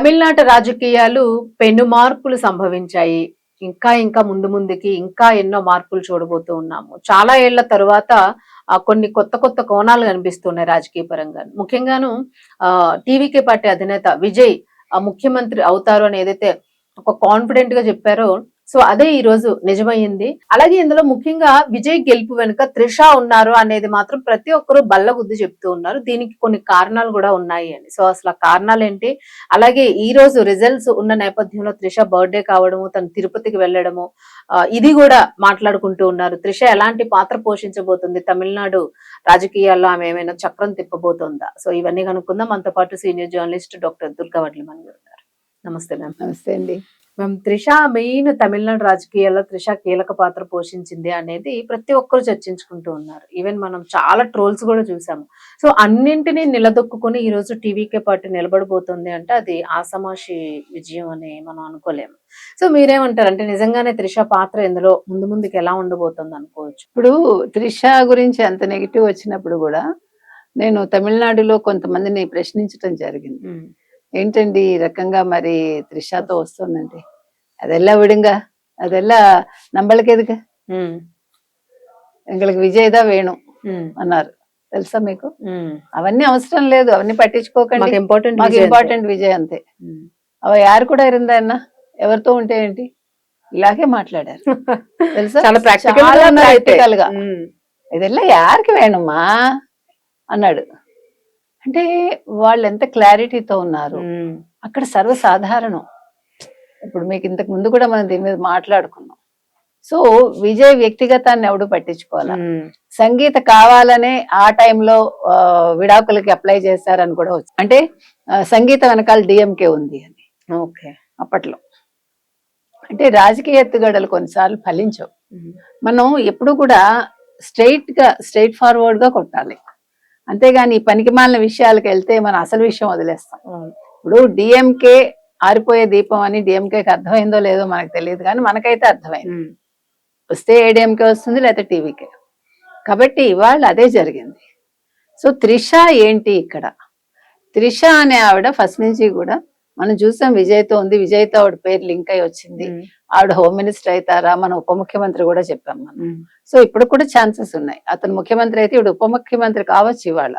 తమిళనాట రాజకీయాలు పెను మార్పులు సంభవించాయి. ఇంకా ఇంకా ముందు ముందుకి ఇంకా ఎన్నో మార్పులు చూడబోతూ ఉన్నాము. చాలా ఏళ్ల తరువాత కొన్ని కొత్త కొత్త కోణాలు కనిపిస్తున్నాయి రాజకీయ పరంగా. ముఖ్యంగాను టీవీకే పార్టీ అధినేత విజయ్ ముఖ్యమంత్రి అవుతారు అని ఏదైతే ఒక కాన్ఫిడెంట్ గా చెప్పారో, సో అదే ఈ రోజు నిజమైంది. అలాగే ఇందులో ముఖ్యంగా విజయ్ గెలుపు వెనుక త్రిష ఉన్నారు అనేది మాత్రం ప్రతి ఒక్కరూ బల్లగుద్ది చెప్తూ ఉన్నారు. దీనికి కొన్ని కారణాలు కూడా ఉన్నాయి అని. సో అసలు ఆ కారణాలు ఏంటి, అలాగే ఈ రోజు రిజల్ట్స్ ఉన్న నేపథ్యంలో త్రిష బర్త్డే కావడము, తను తిరుపతికి వెళ్ళడము, ఇది కూడా మాట్లాడుకుంటూ ఉన్నారు. త్రిష ఎలాంటి పాత్ర పోషించబోతుంది తమిళనాడు రాజకీయాల్లో, ఆమె ఏమైనా చక్రం తిప్పబోతుందా? సో ఇవన్నీ కనుక్కుందాం. మనతో పాటు senior journalist doctor Durga Vadlamani గారు ఉన్నారు. నమస్తే మ్యామ్. నమస్తే అండి. మ్యామ్, త్రిష మెయిన్ తమిళనాడు రాజకీయాల్లో త్రిష కీలక పాత్ర పోషించింది అనేది ప్రతి ఒక్కరు చర్చించుకుంటూ ఉన్నారు. ఈవెన్ మనం చాలా ట్రోల్స్ కూడా చూసాము. సో అన్నింటినీ నిలదొక్కుని ఈ రోజు టీవీకే పార్టీ నిలబడబోతుంది అంటే అది ఆసమాషి విజయం అని మనం అనుకోలేము. సో మీరేమంటారు, అంటే నిజంగానే త్రిష పాత్ర ఇందులో ముందు ముందుకు ఎలా ఉండబోతుంది అనుకోవచ్చు? ఇప్పుడు త్రిష గురించి అంత నెగిటివ్ వచ్చినప్పుడు కూడా నేను తమిళనాడులో కొంతమందిని ప్రశ్నించడం జరిగింది. ఏంటండి ఈ రకంగా మరి త్రిషతో వస్తుందండి, అదెల్లా విడుంగా, అదెల్లా నమ్మలకేదుగా, ఎங்களுக்கு విజయ్దా వేణు అన్నారు. తెలుసా మీకు? అవన్నీ అవసరం లేదు, అవన్నీ పట్టించుకోకండి, మాకు ఇంపార్టెంట్ విజయ్ అంతే. అవ యారు కూడా ఇరిందా అన్న, ఎవరితో ఉంటే ఏంటి, ఇలాగే మాట్లాడారు. తెలుసా, చాలా ప్రాక్టికల్ గా ఇదెల్లా యారికి వేణుమా అన్నాడు. అంటే వాళ్ళు ఎంత క్లారిటీతో ఉన్నారు అక్కడ, సర్వసాధారణం. ఇప్పుడు మీకు ఇంతకు ముందు కూడా మనం దీని మీద మాట్లాడుకున్నాం. సో విజయ్ వ్యక్తిగతాన్ని ఎవడు పట్టించుకోవాలా, సంగీత కావాలనే ఆ టైంలో విడాకులకి అప్లై చేశారని కూడా వచ్చి, అంటే సంగీత వెనకాల డిఎంకే ఉంది అని. ఓకే, అప్పట్లో అంటే రాజకీయ ఎత్తుగడలు కొన్నిసార్లు ఫలించవు. మనం ఎప్పుడు కూడా స్ట్రైట్ ఫార్వర్డ్ గా కొట్టాలి, అంతేగాని పనికి మాలిన విషయాలకు వెళ్తే మనం అసలు విషయం వదిలేస్తాం. ఇప్పుడు డిఎంకే ఆరిపోయే దీపం అని డిఎంకేకి అర్థమైందో లేదో మనకు తెలియదు, కానీ మనకైతే అర్థమైంది. వస్తే ఏడిఎంకే వస్తుంది, లేకపోతే టీవీకే. కాబట్టి ఇవాళ అదే జరిగింది. సో త్రిష ఏంటి ఇక్కడ, త్రిష అనే ఆవిడ ఫస్ట్ నుంచి కూడా మనం చూసాం విజయ్తో ఉంది, విజయ్తో ఆవిడ పేరు లింక్ అయి వచ్చింది. ఆవిడ హోమ్ మినిస్టర్ అవుతారా, మన ఉప ముఖ్యమంత్రి కూడా చెప్పాం మనం. సో ఇప్పుడు కూడా ఛాన్సెస్ ఉన్నాయి, అతను ముఖ్యమంత్రి అయితే ఇప్పుడు ఉప ముఖ్యమంత్రి కావచ్చు ఇవాళ,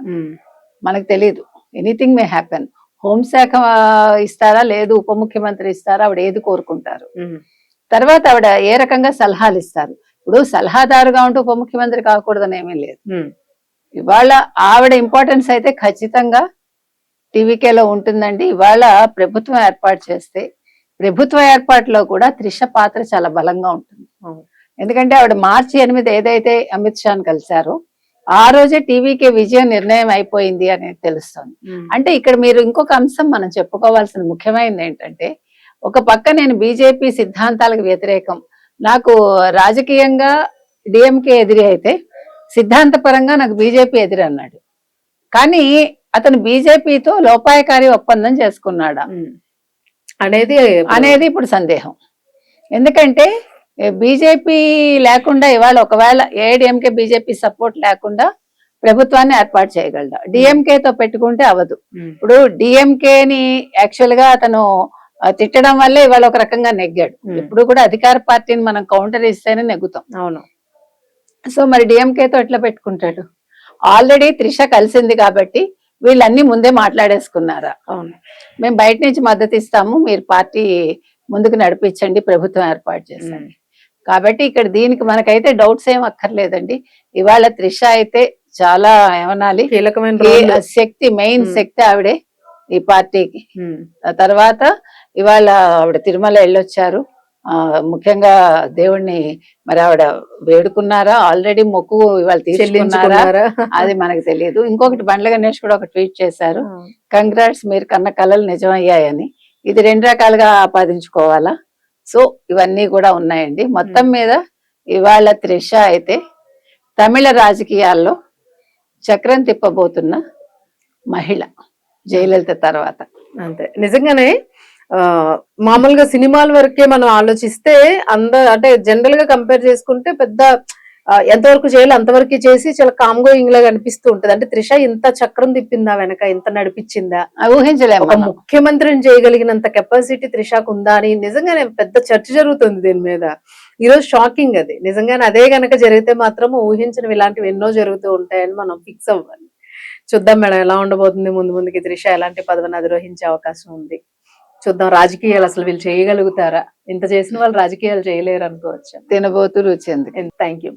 మనకు తెలియదు, ఎనీథింగ్ మే హ్యాపెన్. హోంశాఖ ఇస్తారా, లేదు ఉప ముఖ్యమంత్రి ఇస్తారా, ఆవిడ ఏది కోరుకుంటారు. తర్వాత ఆవిడ ఏ రకంగా సలహాలు ఇస్తారు. ఇప్పుడు సలహాదారుగా ఉంటూ ఉప ముఖ్యమంత్రి కాకూడదని ఏమీ లేదు. ఇవాళ ఆవిడ ఇంపార్టెన్స్ అయితే ఖచ్చితంగా టీవీకేలో ఉంటుందండి. ఇవాళ ప్రభుత్వం ఏర్పాటు చేస్తే ప్రభుత్వ ఏర్పాటులో కూడా త్రిష పాత్ర చాలా బలంగా ఉంటుంది. ఎందుకంటే ఆవిడ మార్చి 8 ఏదైతే అమిత్ షాను కలిశారో ఆ రోజే టీవీకే విజయం నిర్ణయం అయిపోయింది అనేది తెలుస్తుంది. అంటే ఇక్కడ మీరు ఇంకొక అంశం మనం చెప్పుకోవాల్సిన ముఖ్యమైనది ఏంటంటే, ఒక పక్క నేను బీజేపీ సిద్ధాంతాలకు వ్యతిరేకం, నాకు రాజకీయంగా డిఎంకే ఎదిరి అయితే సిద్ధాంతపరంగా నాకు బీజేపీ ఎదిరి అన్నాడు. కానీ అతను బీజేపీతో లోపాయకారి ఒప్పందం చేసుకున్నాడా అనేది ఇప్పుడు సందేహం. ఎందుకంటే బీజేపీ లేకుండా ఇవాళ ఒకవేళ ఏఐడిఎంకే బీజేపీ సపోర్ట్ లేకుండా ప్రభుత్వాన్ని ఏర్పాటు చేయగలడా, డిఎంకేతో పెట్టుకుంటే అవదు. ఇప్పుడు డిఎంకేని యాక్చువల్ గా అతను తిట్టడం వల్లే ఇవాళ ఒక రకంగా నెగ్గాడు. ఇప్పుడు కూడా అధికార పార్టీని మనం కౌంటర్ ఇస్తేనే నెగ్గుతాం. అవును. సో మరి డిఎంకేతో ఎట్లా పెట్టుకుంటాడు? ఆల్రెడీ త్రిష కలిసింది కాబట్టి వీళ్ళన్నీ ముందే మాట్లాడేసుకున్నారా, మేము బయట నుంచి మద్దతు ఇస్తాము, మీరు పార్టీ ముందుకు నడిపించండి, ప్రభుత్వం ఏర్పాటు చేశారు. కాబట్టి ఇక్కడ దీనికి మనకైతే డౌట్స్ ఏం అక్కర్లేదండి. ఇవాళ త్రిష అయితే చాలా ఏమనాలి, కీలకమైన శక్తి, మెయిన్ శక్తి ఆవిడే ఈ పార్టీకి. తర్వాత ఇవాళ ఆవిడ తిరుమల వెళ్ళొచ్చారు. ముఖ్యంగా దేవుణ్ణి మరి ఆవిడ వేడుకున్నారా, ఆల్రెడీ మొక్కు ఇవాళ తీసుకున్నారా అది మనకు తెలియదు. ఇంకొకటి బండ్ల గణేష్ కూడా ఒక ట్వీట్ చేశారు, కంగ్రాట్స్ మీరు కన్న కళలు నిజమయ్యాయని. ఇది 2 రకాలుగా ఆపాదించుకోవాలా. సో ఇవన్నీ కూడా ఉన్నాయండి. మొత్తం మీద ఇవాళ త్రిష అయితే తమిళ రాజకీయాల్లో చక్రం తిప్పబోతున్న మహిళ, జయలలిత తర్వాత. అంతే, నిజంగానే మామూలుగా సినిమాల వరకే మనం ఆలోచిస్తే అంటే జనరల్ గా కంపేర్ చేసుకుంటే పెద్ద ఎంతవరకు చేయాలి అంతవరకు చేసి చాలా కామ్ గోయింగ్ లాగా అనిపిస్తూ ఉంటది. అంటే త్రిష ఇంత చక్రం తిప్పిందా వెనక, ఇంత నడిపించిందా, ఊహించలేము ఒక మనం. ముఖ్యమంత్రిని చేయగలిగినంత కెపాసిటీ త్రిషకు ఉందా అని నిజంగానే పెద్ద చర్చ జరుగుతుంది దీని మీద. ఈ రోజు షాకింగ్ అది. నిజంగానే అదే గనక జరిగితే మాత్రం ఊహించినవి ఇలాంటివి ఎన్నో జరుగుతూ ఉంటాయని మనం ఫిక్స్ అవ్వాలి. చూద్దాం మేడం ఎలా ఉండబోతుంది ముందు ముందుకి, త్రిష ఎలాంటి పదవిని అధిరోహించే అవకాశం ఉంది చూద్దాం. రాజకీయాలు అసలు వీళ్ళు చేయగలుగుతారా? ఇంత చేసిన వాళ్ళు రాజకీయాలు చేయలేరు అనుకోవచ్చు. తినబోతూ రుచి ఎందుకు. Thank you.